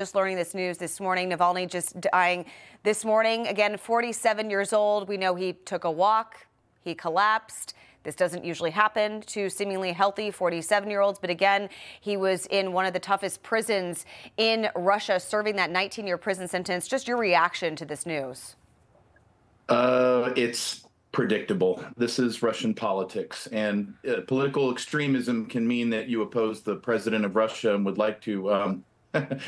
Just learning this news this morning. Navalny just dying this morning. Again, 47 years old. We know he took a walk. He collapsed. This doesn't usually happen to seemingly healthy 47-year-olds. But again, he was in one of the toughest prisons in Russia, serving that 19-year prison sentence. Just your reaction to this news. It's predictable. This is Russian politics, and political extremism can mean that you oppose the president of Russia and would like to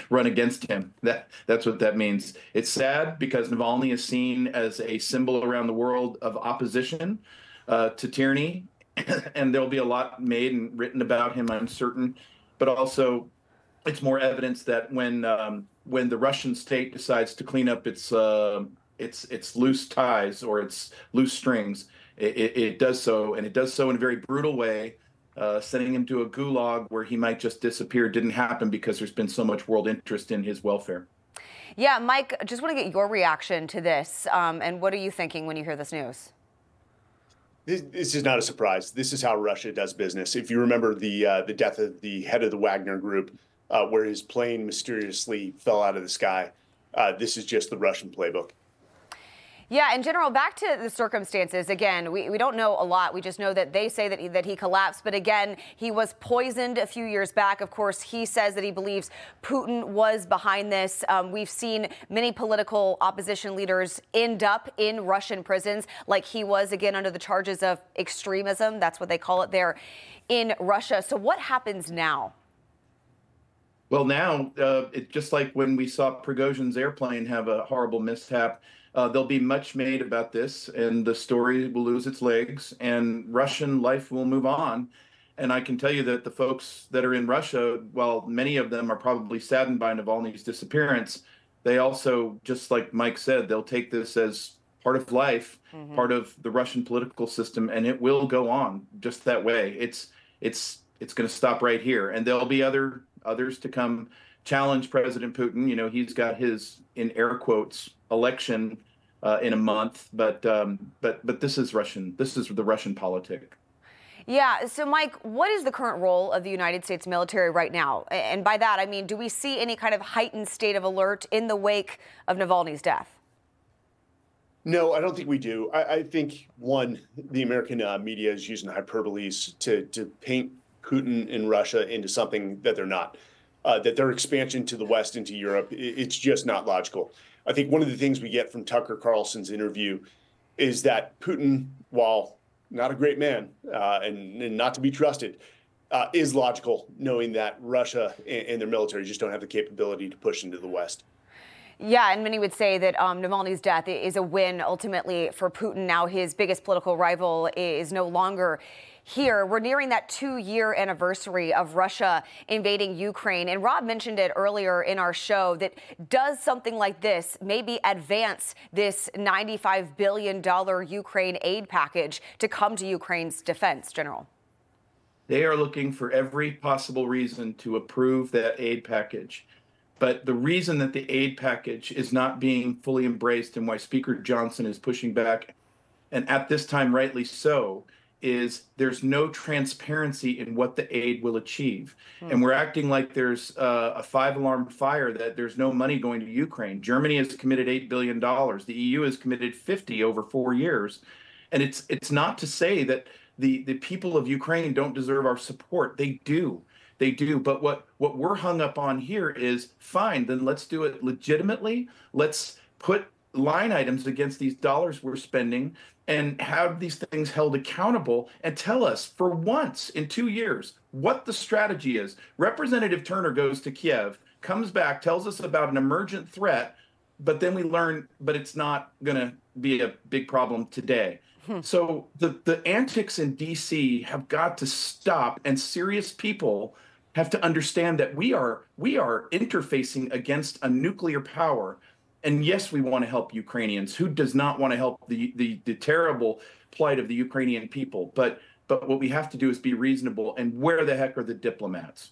run against him. That's what that means. It's sad because Navalny is seen as a symbol around the world of opposition to tyranny, and there'll be a lot made and written about him, I'm certain. But also, it's more evidence that when the Russian state decides to clean up its loose ties or its loose strings, it does so, and it does so in a very brutal way. Sending him to a gulag where he might just disappear didn't happen because there's been so much world interest in his welfare. Yeah, Mike, just want to get your reaction to this. And what are you thinking when you hear this news? This is not a surprise. This is how Russia does business. If you remember the death of the head of the Wagner group, where his plane mysteriously fell out of the sky, this is just the Russian playbook. Yeah, in general, back to the circumstances, again, we don't know a lot. We just know that they say that he collapsed. But again, he was poisoned a few years back. Of course, he says that he believes Putin was behind this. We've seen many political opposition leaders end up in Russian prisons, like he was, again, under the charges of extremism. That's what they call it there in Russia. So what happens now? Well, now, it's just like when we saw Prigozhin's airplane have a horrible mishap. There'll be much made about this, and the story will lose its legs, and Russian life will move on. And I can tell you that the folks that are in Russia, while many of them are probably saddened by Navalny's disappearance, they also, just like Mike said, they'll take this as part of life, part of the Russian political system, and it will go on just that way. It's going to stop right here, and there'll be others to come challenge President Putin. You know, he's got his, in air quotes, election in a month, but this is Russian. This is the Russian politic. Yeah. So, Mike, what is the current role of the United States military right now? And by that, I mean, do we see any kind of heightened state of alert in the wake of Navalny's death? No, I don't think we do. I think, one, the American media is using hyperboles to paint Putin and Russia into something that they're not. That their expansion to the West into Europe, it's just not logical. I think one of the things we get from Tucker Carlson's interview is that Putin, while not a great man and not to be trusted, is logical, knowing that Russia and their military just don't have the capability to push into the West. Yeah, and many would say that Navalny's death is a win ultimately for Putin. Now his biggest political rival is no longer here. We're nearing that 2-year anniversary of Russia invading Ukraine. And Rob mentioned it earlier in our show that does something like this maybe advance this $95 billion Ukraine aid package to come to Ukraine's defense, General? They are looking for every possible reason to approve that aid package. But the reason that the aid package is not being fully embraced and why Speaker Johnson is pushing back, and at this time rightly so, is there's no transparency in what the aid will achieve. And we're acting like there's a 5-alarm fire, that there's no money going to Ukraine. Germany has committed $8 billion. The EU has committed 50 over 4 years. And it's not to say that the people of Ukraine don't deserve our support. They do. They do. But what we're hung up on here is, fine, then let's do it legitimately. Let's put line items against these dollars we're spending and have these things held accountable, and tell us for once in 2 years what the strategy is. Representative Turner goes to Kiev, comes back, tells us about an emergent threat, but then we learn, but it's not going to be a big problem today. So the antics in D.C. have got to stop, and serious people have to understand that we are interfacing against a nuclear power. And yes, we want to help Ukrainians. Who does not want to help the terrible plight of the Ukrainian people? But what we have to do is be reasonable. And where the heck are the diplomats?